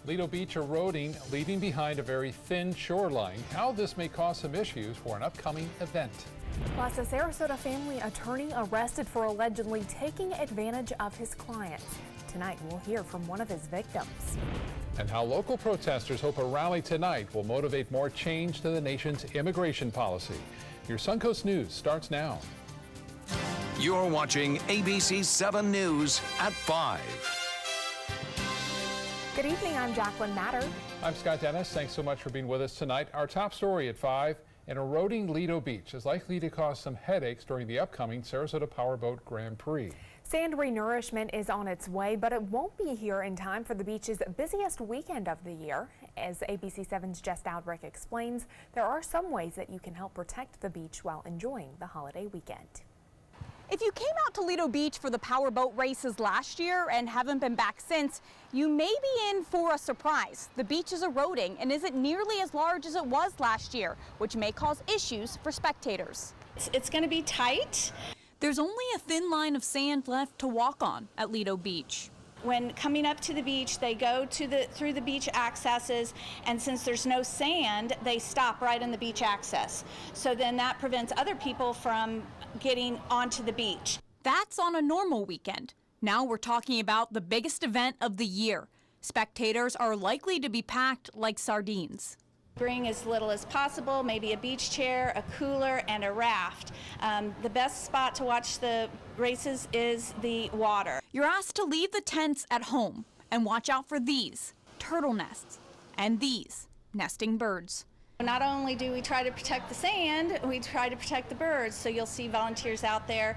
Lido Beach eroding, leaving behind a very thin shoreline. How this may cause some issues for an upcoming event. Plus, a Sarasota family attorney arrested for allegedly taking advantage of his clients. Tonight, we'll hear from one of his victims. And how local protesters hope a rally tonight will motivate more change to the nation's immigration policy. Your Suncoast News starts now. You're watching ABC 7 News at 5. Good evening, I'm Jacqueline Matter. I'm Scott Dennis. Thanks so much for being with us tonight. Our top story at 5, an eroding Lido Beach is likely to cause some headaches during the upcoming Sarasota Powerboat Grand Prix. Sand renourishment is on its way, but it won't be here in time for the beach's busiest weekend of the year. As ABC 7's Jess Dowdrick explains, there are some ways that you can help protect the beach while enjoying the holiday weekend. If you came out to Lido Beach for the powerboat races last year and haven't been back since, you may be in for a surprise. The beach is eroding and isn't nearly as large as it was last year, which may cause issues for spectators. It's going to be tight. There's only a thin line of sand left to walk on at Lido Beach. When coming up to the beach, they go to through the beach accesses, and since there's no sand, they stop right in the beach access. So then that prevents other people from getting onto the beach. That's on a normal weekend. Now we're talking about the biggest event of the year. Spectators are likely to be packed like sardines. Bring as little as possible, maybe a beach chair, a cooler, and a raft. The best spot to watch the races is the water. You're asked to leave the tents at home and watch out for these turtle nests and these nesting birds. Not only do we try to protect the sand, we try to protect the birds. So you'll see volunteers out there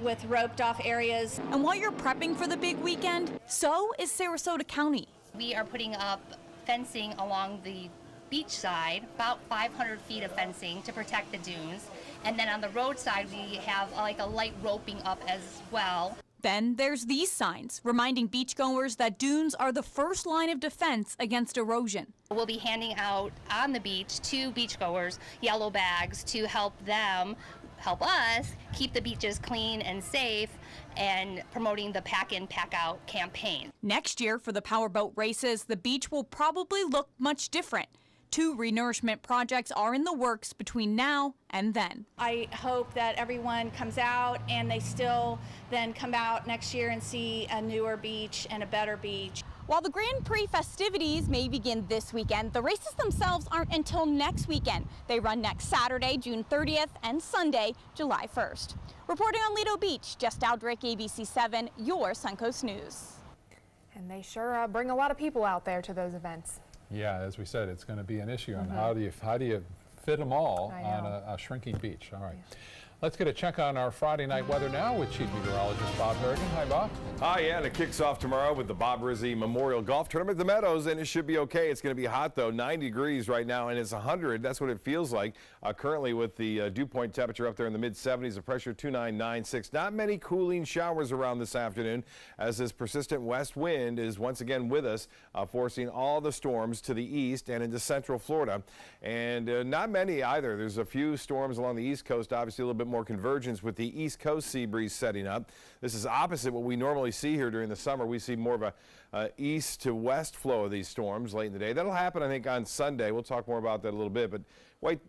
with roped off areas. And while you're prepping for the big weekend, so is Sarasota County. We are putting up fencing along the beach side, about 500 feet of fencing to protect the dunes. And then on the road side, we have like a light roping up as well. Then there's these signs reminding beachgoers that dunes are the first line of defense against erosion. We'll be handing out on the beach to beachgoers yellow bags to help us keep the beaches clean and safe, and promoting the Pack In, Pack Out campaign. Next year for the powerboat races, the beach will probably look much different. 2 renourishment projects are in the works between now and then. I hope that everyone comes out and they still then come out next year and see a newer beach and a better beach. While the Grand Prix festivities may begin this weekend, the races themselves aren't until next weekend. They run next Saturday, June 30th, and Sunday, July 1st. Reporting on Lido Beach, Jess Dowdrick, ABC 7, your Suncoast News. And they sure bring a lot of people out there to those events. Yeah, as we said, it's going to be an issue on how do you fit them all on a shrinking beach. All right. Yeah. Let's get a check on our Friday night weather now with Chief Meteorologist Bob Harrigan. Hi, Bob. Hi, yeah, and it kicks off tomorrow with the Bob Rizzi Memorial Golf Tournament at the Meadows, and it should be okay. It's going to be hot, though, 90 degrees right now, and it's 100. That's what it feels like currently with the dew point temperature up there in the mid-70s, the pressure 2996. Not many cooling showers around this afternoon as this persistent west wind is once again with us, forcing all the storms to the east and into central Florida. And not many either. There's a few storms along the east coast, obviously a little bit more convergence with the east coast sea breeze setting up. This is opposite what we normally see here during the summer. We see more of a east to west flow of these storms late in the day. That'll happen, I think, on Sunday. We'll talk more about that a little bit. But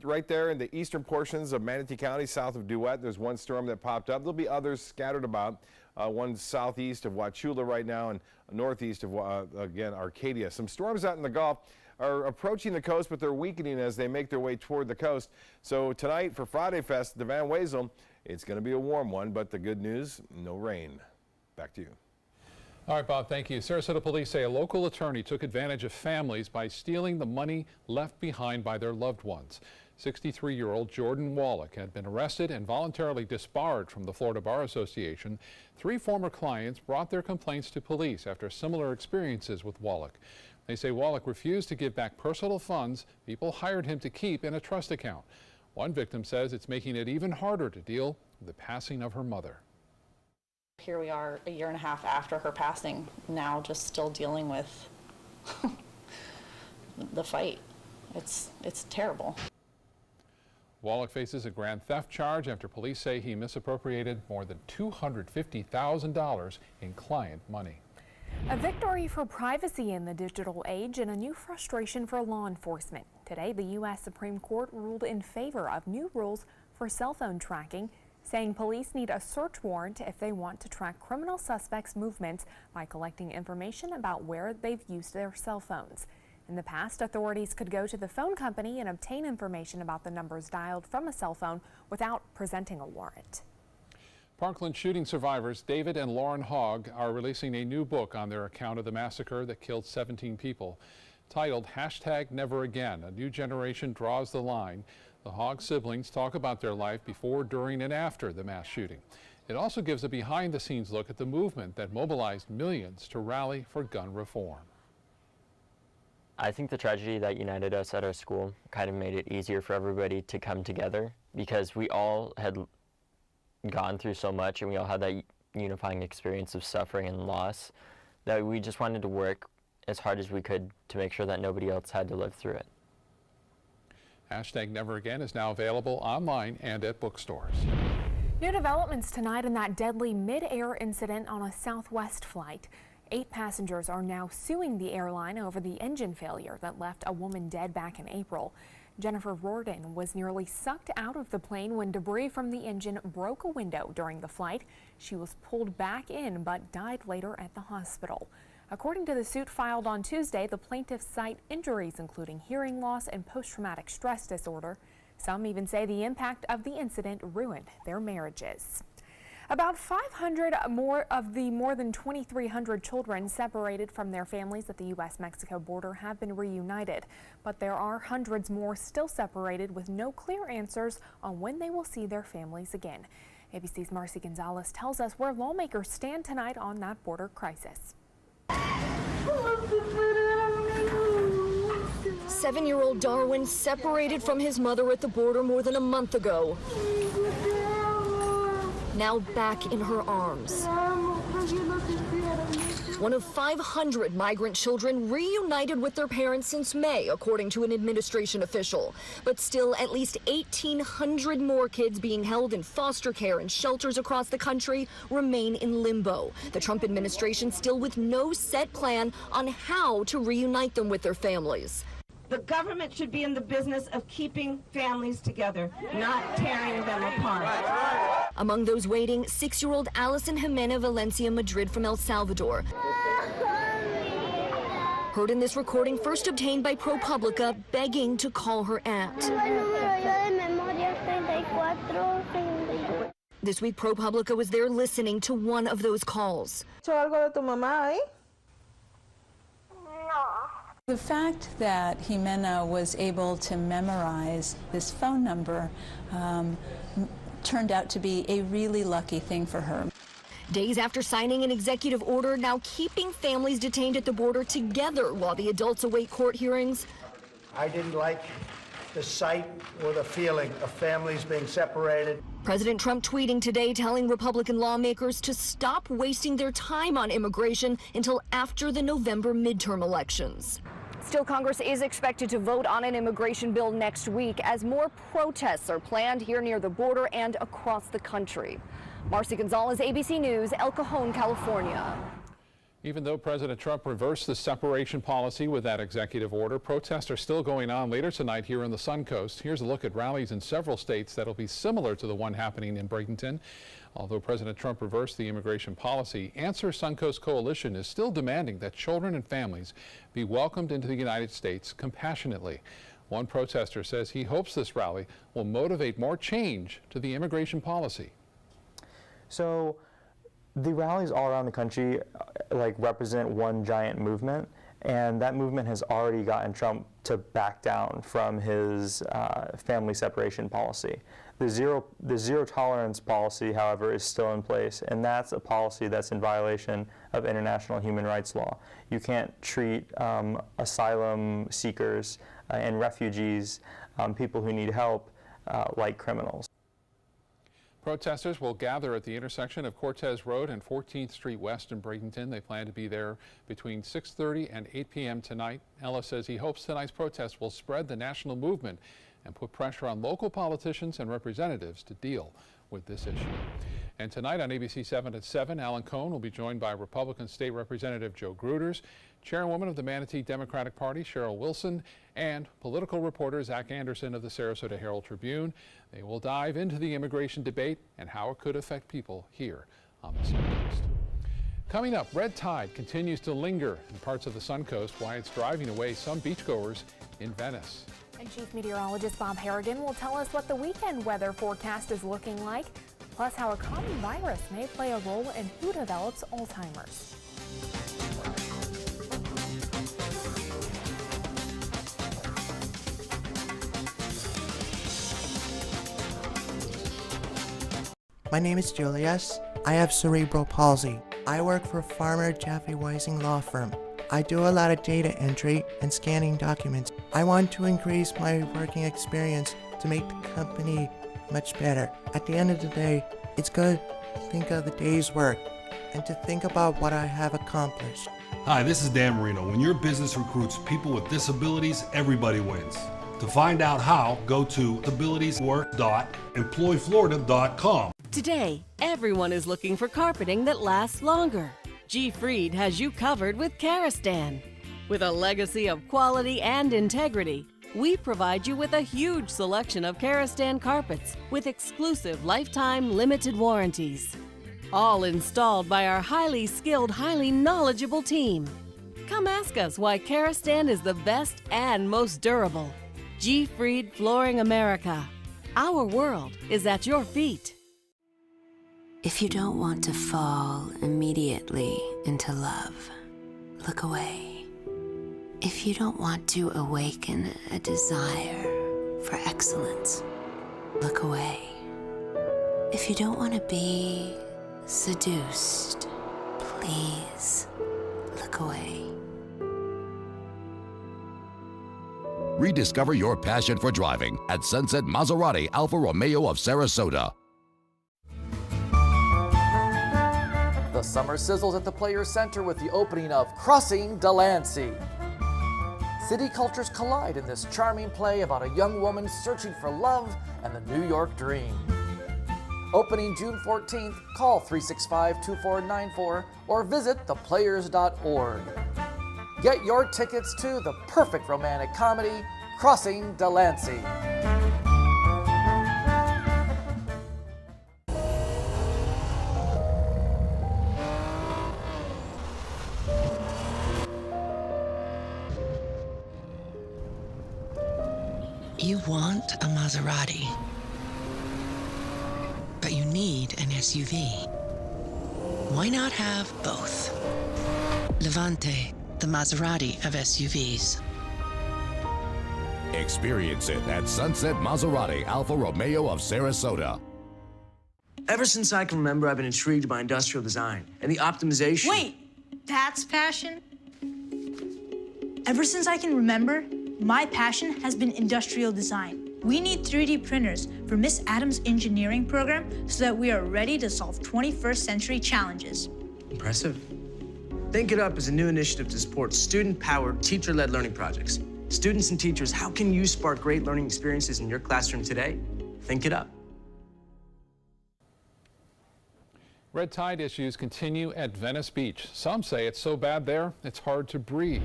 right there in the eastern portions of Manatee County, south of DeWitt, there's one storm that popped up. There'll be others scattered about. One southeast of Wauchula right now and northeast of, again, Arcadia. Some storms out in the Gulf are approaching the coast, but they're weakening as they make their way toward the coast. So tonight for Friday Fest, the Van Wezel, it's going to be a warm one, but the good news, no rain. Back to you. All right, Bob, thank you. Sarasota police say a local attorney took advantage of families by stealing the money left behind by their loved ones. 63-year-old Jordan Wallach had been arrested and voluntarily disbarred from the Florida Bar Association. 3 former clients brought their complaints to police after similar experiences with Wallach. They say Wallach refused to give back personal funds people hired him to keep in a trust account. One victim says it's making it even harder to deal with the passing of her mother. Here we are a year and a half after her passing, now just still dealing with the fight. It's terrible. Wallach faces a grand theft charge after police say he misappropriated more than $250,000 in client money. A victory for privacy in the digital age and a new frustration for law enforcement. Today, the U.S. Supreme Court ruled in favor of new rules for cell phone tracking, saying police need a search warrant if they want to track criminal suspects' movements by collecting information about where they've used their cell phones. In the past, authorities could go to the phone company and obtain information about the numbers dialed from a cell phone without presenting a warrant. Parkland shooting survivors David and Lauren Hogg are releasing a new book on their account of the massacre that killed 17 people. Titled #NeverAgain, a new generation draws the line. The Hogg siblings talk about their life before, during, and after the mass shooting. It also gives a behind-the-scenes look at the movement that mobilized millions to rally for gun reform. I think the tragedy that united us at our school kind of made it easier for everybody to come together, because we all had gone through so much and we all had that unifying experience of suffering and loss that we just wanted to work as hard as we could to make sure that nobody else had to live through it. #NeverAgain is now available online and at bookstores. New developments tonight in that deadly mid-air incident on a Southwest flight. 8 passengers are now suing the airline over the engine failure that left a woman dead back in April. Jennifer Rorden was nearly sucked out of the plane when debris from the engine broke a window during the flight. She was pulled back in but died later at the hospital. According to the suit filed on Tuesday, the plaintiffs cite injuries including hearing loss and post-traumatic stress disorder. Some even say the impact of the incident ruined their marriages. About 500 more of the more than 2,300 children separated from their families at the U.S.-Mexico border have been reunited, but there are hundreds more still separated with no clear answers on when they will see their families again. ABC's Marcy Gonzalez tells us where lawmakers stand tonight on that border crisis. 7-year-old Darwin separated from his mother at the border more than a month ago. Now back in her arms. One of 500 migrant children reunited with their parents since May, according to an administration official. But still, at least 1,800 more kids being held in foster care and shelters across the country remain in limbo. The Trump administration still with no set plan on how to reunite them with their families. The government should be in the business of keeping families together, not tearing them apart. Among those waiting, 6-year-old Allison Jimena Valencia Madrid from El Salvador. Heard in this recording first obtained by ProPublica, begging to call her aunt. This week, ProPublica was there listening to one of those calls. The fact that Jimena was able to memorize this phone number turned out to be a really lucky thing for her. Days after signing an executive order now keeping families detained at the border together while the adults await court hearings. I didn't like the sight or the feeling of families being separated. President Trump tweeting today telling Republican lawmakers to stop wasting their time on immigration until after the November midterm elections. Still, Congress is expected to vote on an immigration bill next week as more protests are planned here near the border and across the country. Marcy Gonzalez, ABC News, El Cajon, California. Even though President Trump reversed the separation policy with that executive order, protests are still going on later tonight here on the Suncoast. Here's a look at rallies in several states that'll be similar to the one happening in Bradenton. Although President Trump reversed the immigration policy, Answer Suncoast Coalition is still demanding that children and families be welcomed into the United States compassionately. One protester says he hopes this rally will motivate more change to the immigration policy. So the rallies all around the country represent one giant movement, and that movement has already gotten Trump to back down from his family separation policy. The zero tolerance policy, however, is still in place, and that's a policy that's in violation of international human rights law. You can't treat asylum seekers and refugees, people who need help, like criminals. Protesters will gather at the intersection of Cortez Road and 14th Street West in Bradenton. They plan to be there between 6:30 and 8 p.m. tonight. Ellis says he hopes tonight's protest will spread the national movement and put pressure on local politicians and representatives to deal with this issue. And tonight on ABC 7 at 7, Alan Cohn will be joined by Republican State Representative Joe Gruters, Chairwoman of the Manatee Democratic Party, Cheryl Wilson, and political reporter Zach Anderson of the Sarasota Herald Tribune. They will dive into the immigration debate and how it could affect people here on the Suncoast. Coming up, red tide continues to linger in parts of the Suncoast, why it's driving away some beachgoers in Venice. And Chief Meteorologist Bob Harrigan will tell us what the weekend weather forecast is looking like, plus how a common virus may play a role in who develops Alzheimer's. My name is Julius. I have cerebral palsy. I work for Farmer Jeffrey Weising Law Firm. I do a lot of data entry and scanning documents. I want to increase my working experience to make the company much better. At the end of the day, it's good to think of the day's work and to think about what I have accomplished. Hi, this is Dan Marino. When your business recruits people with disabilities, everybody wins. To find out how, go to disabilitieswork.employflorida.com. Today, everyone is looking for carpeting that lasts longer. G. Fried has you covered with Karastan. With a legacy of quality and integrity, we provide you with a huge selection of Karastan carpets with exclusive lifetime limited warranties. All installed by our highly skilled, highly knowledgeable team. Come ask us why Karastan is the best and most durable. G. Fried Flooring America. Our world is at your feet. If you don't want to fall immediately into love, look away. If you don't want to awaken a desire for excellence, look away. If you don't want to be seduced, please look away. Rediscover your passion for driving at Sunset Maserati Alfa Romeo of Sarasota. The summer sizzles at the Players Center with the opening of Crossing Delancey. City cultures collide in this charming play about a young woman searching for love and the New York dream. Opening June 14th, call 365-2494 or visit theplayers.org. Get your tickets to the perfect romantic comedy, Crossing Delancey. You want a Maserati, but you need an SUV. Why not have both? Levante, the Maserati of SUVs. Experience it at Sunset Maserati Alfa Romeo of Sarasota. Ever since I can remember, I've been intrigued by industrial design and the optimization. Wait, that's passion? Ever since I can remember, my passion has been industrial design. We need 3D printers for Miss Adams' engineering program so that we are ready to solve 21st century challenges. Impressive. Think It Up is a new initiative to support student-powered, teacher-led learning projects. Students and teachers, how can you spark great learning experiences in your classroom today? Think It Up. Red tide issues continue at Venice Beach. Some say it's so bad there, it's hard to breathe.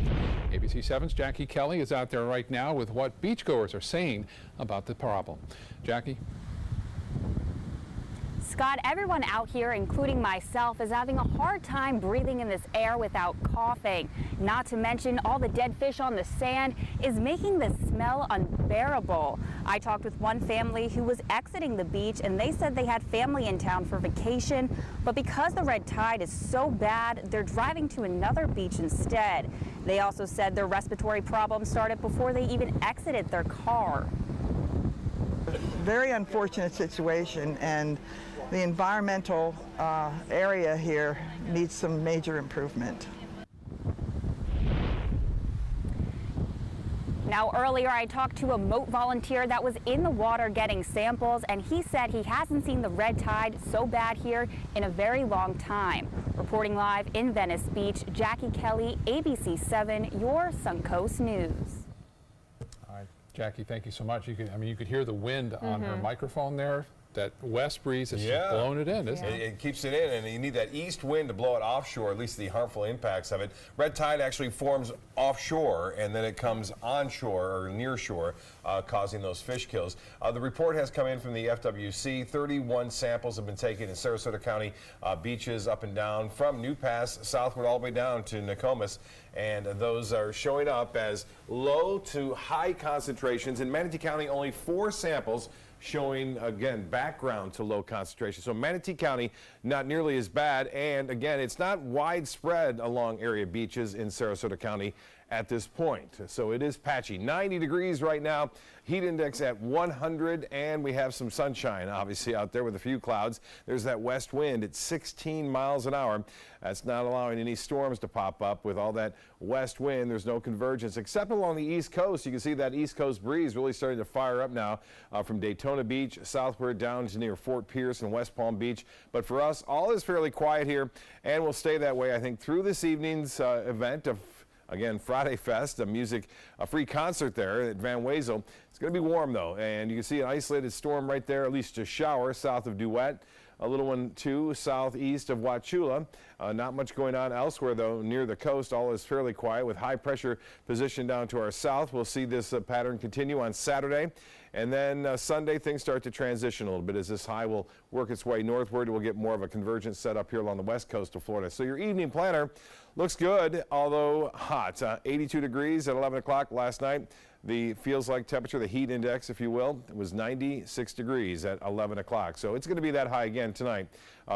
ABC 7's Jackie Kelly is out there right now with what beachgoers are saying about the problem. Jackie? Scott, everyone out here, including myself, is having a hard time breathing in this air without coughing. Not to mention all the dead fish on the sand is making the smell unbearable. I talked with one family who was exiting the beach and they said they had family in town for vacation, but because the red tide is so bad, they're driving to another beach instead. They also said their respiratory problems started before they even exited their car. Very unfortunate situation, and the environmental area here needs some major improvement. Now, earlier I talked to a moat volunteer that was in the water getting samples, and he said he hasn't seen the red tide so bad here in a very long time. Reporting live in Venice Beach, Jackie Kelly, ABC 7, your Suncoast News. All right, Jackie, thank you so much. You could hear the wind on her microphone there. that west breeze is just blowing it in, isn't it? It keeps it in, and you need that east wind to blow it offshore, at least the harmful impacts of it. Red tide actually forms offshore, and then it comes onshore or near shore, causing those fish kills. The report has come in from the FWC. 31 samples have been taken in Sarasota County beaches up and down from New Pass southward all the way down to Nokomis, and those are showing up as low to high concentrations. In Manatee County, only 4 samples showing, again, background to low concentration. So Manatee County, not nearly as bad. And again, it's not widespread along area beaches in Sarasota County at this point. So it is patchy. 90 degrees right now, heat index at 100, and we have some sunshine obviously out there with a few clouds. There's that west wind at 16 miles an hour. That's not allowing any storms to pop up. With all that west wind, there's no convergence except along the east coast. You can see that east coast breeze really starting to fire up now from Daytona Beach southward down to near Fort Pierce and West Palm Beach. But for us, all is fairly quiet here, and will stay that way, I think, through this evening's event of, again, Friday Fest, a free concert there at Van Wezel. It's going to be warm, though, and you can see an isolated storm right there, at least a shower south of Duet. A little one, too, southeast of Wauchula. Not much going on elsewhere, though, near the coast. All is fairly quiet with high pressure position down to our south. We'll see this pattern continue on Saturday. And then Sunday, things start to transition a little bit as this high will work its way northward. We'll get more of a convergence set up here along the west coast of Florida. So your evening planner looks good, although hot. 82 degrees at 11 o'clock last night. The feels like temperature, the heat index, if you will, was 96 degrees at 11 o'clock. So it's going to be that high again tonight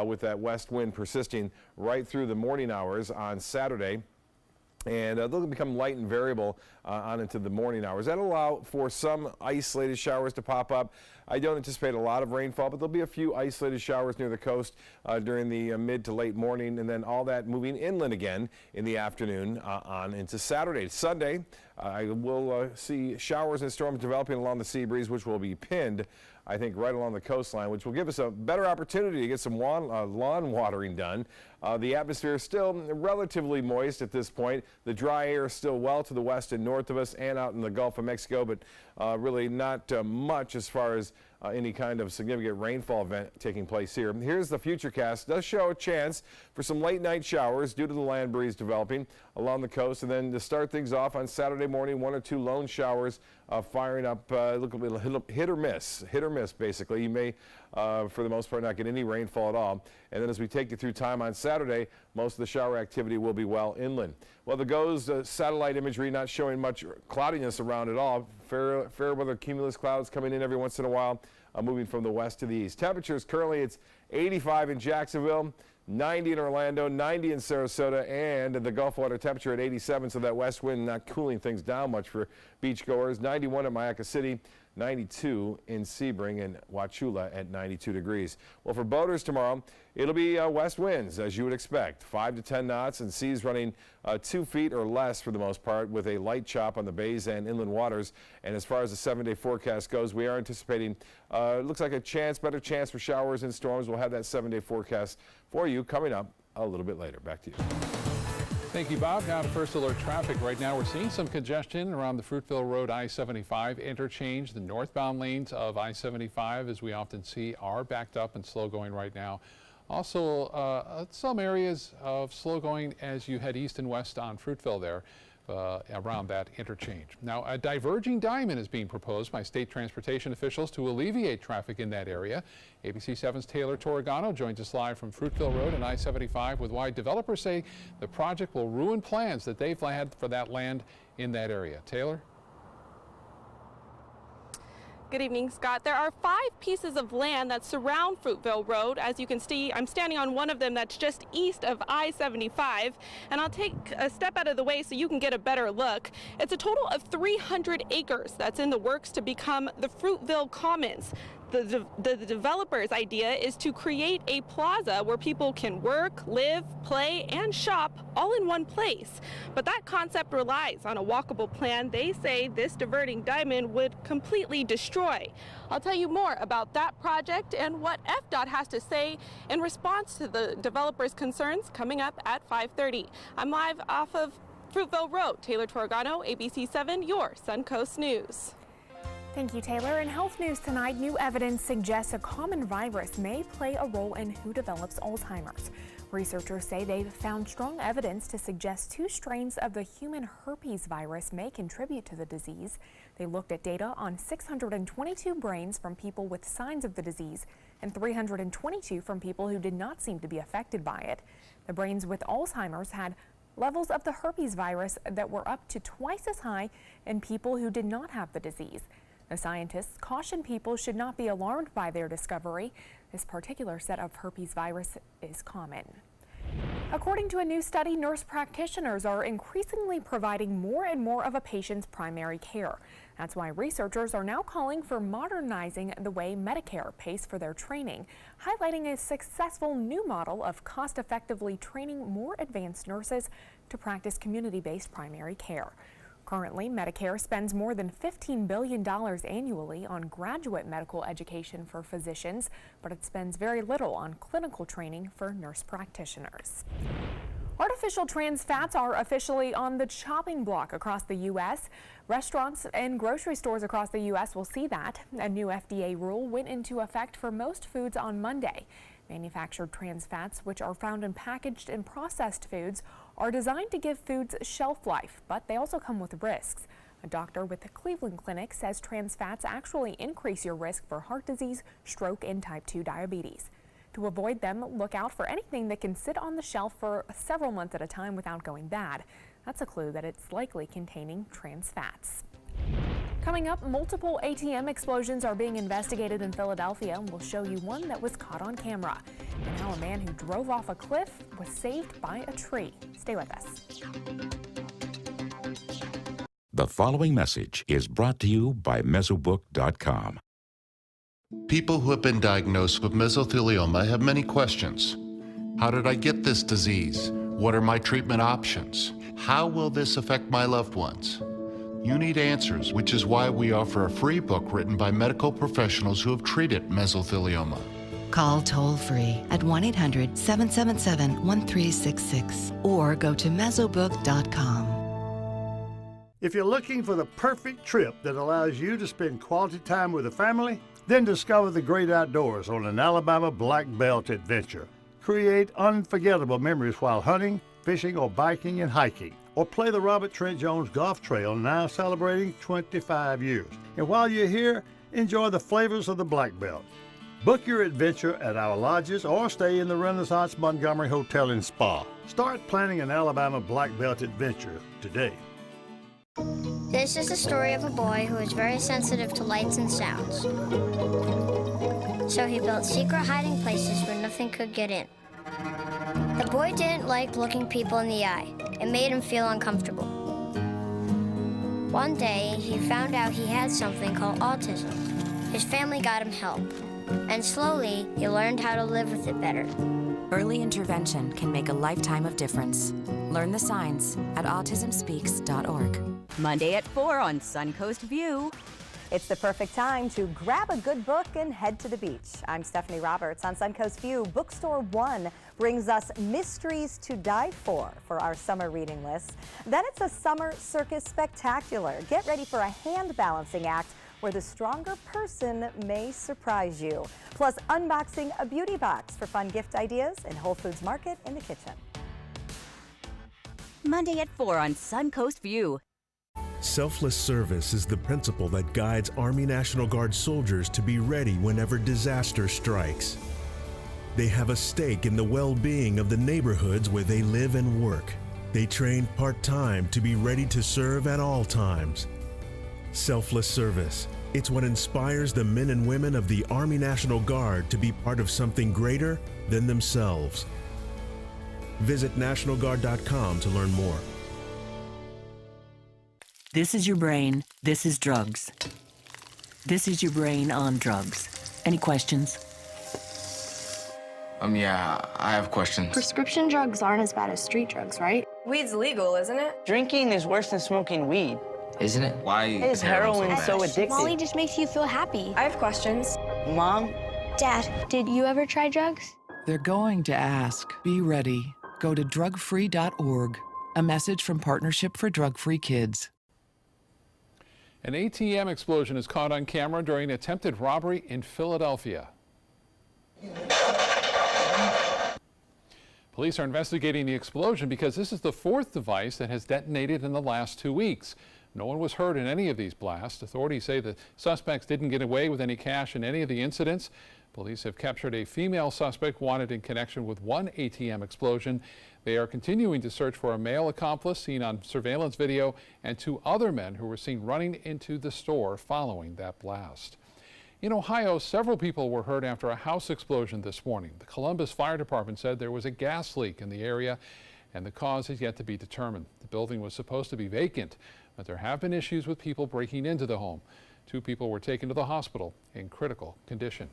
with that west wind persisting right through the morning hours on Saturday. And they'll become light and variable on into the morning hours. That'll allow for some isolated showers to pop up. I don't anticipate a lot of rainfall, but there'll be a few isolated showers near the coast during the mid to late morning, and then all that moving inland again in the afternoon on into Saturday. Sunday, I will see showers and storms developing along the sea breeze, which will be pinned, I think, right along the coastline, which will give us a better opportunity to get some lawn watering done. The atmosphere is still relatively moist at this point. The dry air is still well to the west and north of us and out in the Gulf of Mexico, but really not much as far as any kind of significant rainfall event taking place here. Here's the futurecast. It does show a chance for some late night showers due to the land breeze developing along the coast. And then to start things off on Saturday morning, 1 or 2 lone showers firing up, look a little hit or miss basically. You may, for the most part, not get any rainfall at all. And then as we take you through time on Saturday, most of the shower activity will be well inland. Well, the GOES satellite imagery not showing much cloudiness around at all. Fair weather cumulus clouds coming in every once in a while, moving from the west to the east. Temperatures currently it's 85 in Jacksonville, 90 in Orlando, 90 in Sarasota, and the Gulf water temperature at 87, so that west wind not cooling things down much for beachgoers. 91 at Mayaca City, 92 in Sebring, and Wauchula at 92 degrees. Well, for boaters tomorrow, it'll be west winds, as you would expect, 5 to 10 knots, and seas running 2 feet or less for the most part, with a light chop on the bays and inland waters. And as far as the 7-day forecast goes, we are anticipating, looks like better chance for showers and storms. We'll have that 7-day forecast for you coming up a little bit later. Back to you. Thank you, Bob. Now to First Alert traffic. Right now, we're seeing some congestion around the Fruitville Road I-75 interchange. The northbound lanes of I-75, as we often see, are backed up and slow going right now. Also, some areas of slow going as you head east and west on Fruitville there. Around that interchange. Now, a diverging diamond is being proposed by state transportation officials to alleviate traffic in that area. ABC 7's Taylor Torregano joins us live from Fruitville Road and I-75 with why developers say the project will ruin plans that they've had for that land in that area. Taylor? Good evening, Scott. There are 5 pieces of land that surround Fruitville Road. As you can see, I'm standing on one of them that's just east of I-75, and I'll take a step out of the way so you can get a better look. It's a total of 300 acres that's in the works to become the Fruitville Commons. The developer's idea is to create a plaza where people can work, live, play, and shop all in one place. But that concept relies on a walkable plan they say this diverting diamond would completely destroy. I'll tell you more about that project and what FDOT has to say in response to the developer's concerns coming up at 5:30. I'm live off of Fruitville Road. Taylor Torregano, ABC 7, your Suncoast News. Thank you, Taylor. In health news tonight, new evidence suggests a common virus may play a role in who develops Alzheimer's. Researchers say they've found strong evidence to suggest 2 strains of the human herpes virus may contribute to the disease. They looked at data on 622 brains from people with signs of the disease and 322 from people who did not seem to be affected by it. The brains with Alzheimer's had levels of the herpes virus that were up to twice as high in people who did not have the disease. The scientists caution people should not be alarmed by their discovery. This particular set of herpes virus is common. According to a new study, nurse practitioners are increasingly providing more and more of a patient's primary care. That's why researchers are now calling for modernizing the way Medicare pays for their training, highlighting a successful new model of cost-effectively training more advanced nurses to practice community-based primary care. Currently, Medicare spends more than $15 billion annually on graduate medical education for physicians, but it spends very little on clinical training for nurse practitioners. Artificial trans fats are officially on the chopping block across the U.S. Restaurants and grocery stores across the U.S. will see that. A new FDA rule went into effect for most foods on Monday. Manufactured trans fats, which are found in packaged and processed foods, are designed to give foods shelf life, but they also come with risks. A doctor with the Cleveland Clinic says trans fats actually increase your risk for heart disease, stroke, and type 2 diabetes. To avoid them, look out for anything that can sit on the shelf for several months at a time without going bad. That's a clue that it's likely containing trans fats. Coming up, multiple ATM explosions are being investigated in Philadelphia. We'll show you one that was caught on camera. And how a man who drove off a cliff was saved by a tree. Stay with us. The following message is brought to you by Mesobook.com. People who have been diagnosed with mesothelioma have many questions. How did I get this disease? What are my treatment options? How will this affect my loved ones? You need answers, which is why we offer a free book written by medical professionals who have treated mesothelioma. Call toll-free at 1-800-777-1366 or go to Mesobook.com. If you're looking for the perfect trip that allows you to spend quality time with a family, then discover the great outdoors on an Alabama Black Belt adventure. Create unforgettable memories while hunting, fishing, or biking and hiking. Or play the Robert Trent Jones Golf Trail, now celebrating 25 years. And while you're here, enjoy the flavors of the Black Belt. Book your adventure at our lodges or stay in the Renaissance Montgomery Hotel and Spa. Start planning an Alabama Black Belt adventure today. This is the story of a boy who is very sensitive to lights and sounds. So he built secret hiding places where nothing could get in. The boy didn't like looking people in the eye. It made him feel uncomfortable. One day, he found out he had something called autism. His family got him help, and slowly, he learned how to live with it better. Early intervention can make a lifetime of difference. Learn the signs at autismspeaks.org. Monday at 4 on Suncoast View. It's the perfect time to grab a good book and head to the beach. I'm Stephanie Roberts. On Suncoast View, Bookstore One brings us Mysteries to Die for our summer reading list. Then it's a summer circus spectacular. Get ready for a hand balancing act where the stronger person may surprise you. Plus, unboxing a beauty box for fun gift ideas in Whole Foods Market in the kitchen. Monday at 4 on Suncoast View. Selfless service is the principle that guides Army National Guard soldiers to be ready whenever disaster strikes. They have a stake in the well-being of the neighborhoods where they live and work. They train part-time to be ready to serve at all times. Selfless service. It's what inspires the men and women of the Army National Guard to be part of something greater than themselves. Visit NationalGuard.com to learn more. This is your brain. This is drugs. This is your brain on drugs. Any questions? Yeah, I have questions. Prescription drugs aren't as bad as street drugs, right? Weed's legal, isn't it? Drinking is worse than smoking weed. Isn't it? Why is heroin so addictive? Molly just makes you feel happy. I have questions. Mom? Dad, did you ever try drugs? They're going to ask. Be ready. Go to drugfree.org. A message from Partnership for Drug-Free Kids. An ATM explosion is caught on camera during an attempted robbery in Philadelphia. Police are investigating the explosion because this is the fourth device that has detonated in the last 2 weeks. No one was hurt in any of these blasts. Authorities say the suspects didn't get away with any cash in any of the incidents. Police have captured a female suspect wanted in connection with one ATM explosion. They are continuing to search for a male accomplice seen on surveillance video and 2 other men who were seen running into the store following that blast. In Ohio, several people were hurt after a house explosion this morning. The Columbus Fire Department said there was a gas leak in the area and the cause is yet to be determined. The building was supposed to be vacant, but there have been issues with people breaking into the home. 2 people were taken to the hospital in critical condition.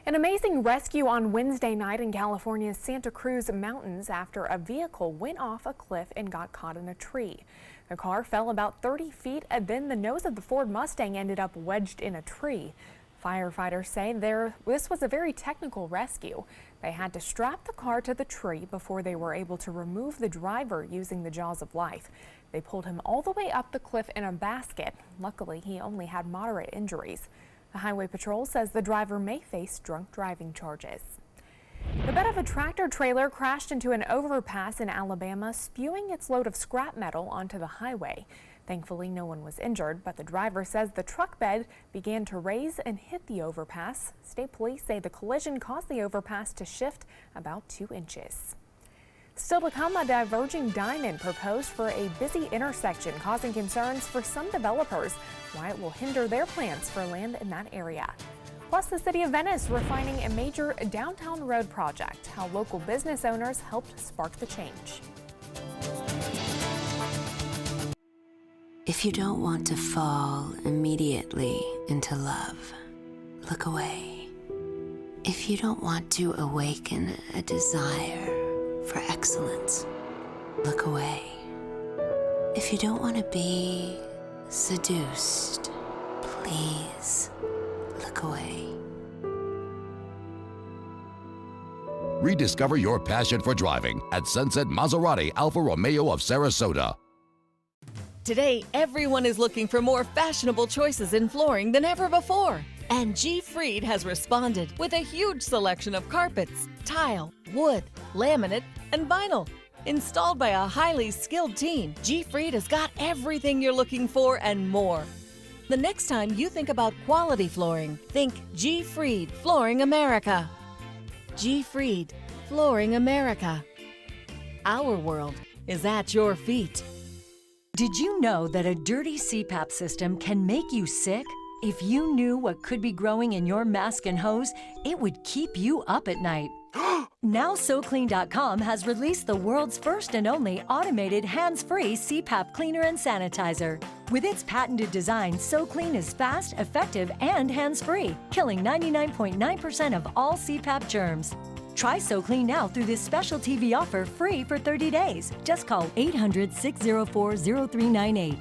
An amazing rescue on Wednesday night in California's Santa Cruz Mountains after a vehicle went off a cliff and got caught in a tree. The car fell about 30 feet and then the nose of the Ford Mustang ended up wedged in a tree. Firefighters say this was a very technical rescue. They had to strap the car to the tree before they were able to remove the driver using the jaws of life. They pulled him all the way up the cliff in a basket. Luckily, he only had moderate injuries. The Highway Patrol says the driver may face drunk driving charges. The bed of a tractor trailer crashed into an overpass in Alabama, spewing its load of scrap metal onto the highway. Thankfully, no one was injured, but the driver says the truck bed began to raise and hit the overpass. State police say the collision caused the overpass to shift about 2 inches. Still to come, a diverging diamond proposed for a busy intersection, causing concerns for some developers, why it will hinder their plans for land in that area. Plus, the city of Venice refining a major downtown road project, how local business owners helped spark the change. If you don't want to fall immediately into love, look away. If you don't want to awaken a desire for excellence, look away. If you don't want to be seduced, please look away. Rediscover your passion for driving at Sunset Maserati Alfa Romeo of Sarasota. Today, everyone is looking for more fashionable choices in flooring than ever before. And G. Fried has responded with a huge selection of carpets, tile, wood, laminate, and vinyl. Installed by a highly skilled team, G. Fried has got everything you're looking for and more. The next time you think about quality flooring, think G. Fried Flooring America. G. Fried Flooring America. Our world is at your feet. Did you know that a dirty CPAP system can make you sick? If you knew what could be growing in your mask and hose, it would keep you up at night. Now SoClean.com has released the world's first and only automated hands-free CPAP cleaner and sanitizer. With its patented design, SoClean is fast, effective, and hands-free, killing 99.9% of all CPAP germs. Try SoClean now through this special TV offer free for 30 days. Just call 800-604-0398.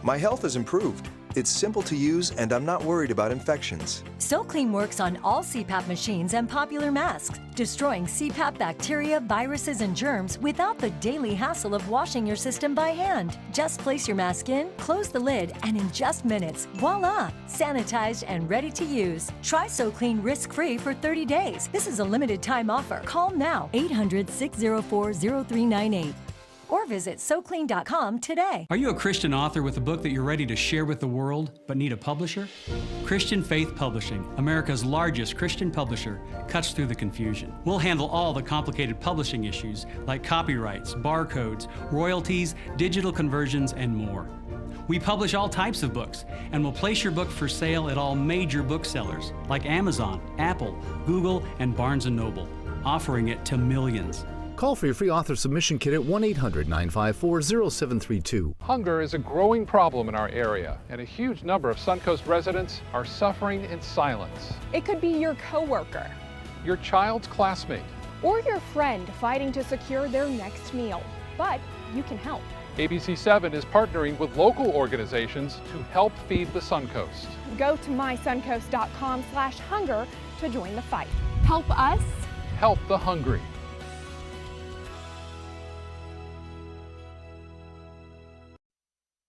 My health has improved. It's simple to use and I'm not worried about infections. SoClean works on all CPAP machines and popular masks, destroying CPAP bacteria, viruses, and germs without the daily hassle of washing your system by hand. Just place your mask in, close the lid, and in just minutes, voila! Sanitized and ready to use. Try SoClean risk-free for 30 days. This is a limited time offer. Call now, 800-604-0398. Or visit SoClean.com today. Are you a Christian author with a book that you're ready to share with the world but need a publisher? Christian Faith Publishing, America's largest Christian publisher, cuts through the confusion. We'll handle all the complicated publishing issues like copyrights, barcodes, royalties, digital conversions, and more. We publish all types of books and will place your book for sale at all major booksellers like Amazon, Apple, Google, and Barnes & Noble, offering it to millions. Call for your free author submission kit at 1-800-954-0732. Hunger is a growing problem in our area, and a huge number of Suncoast residents are suffering in silence. It could be your coworker, your child's classmate, or your friend fighting to secure their next meal. But you can help. ABC7 is partnering with local organizations to help feed the Suncoast. Go to mysuncoast.com/hunger to join the fight. Help us. Help the hungry.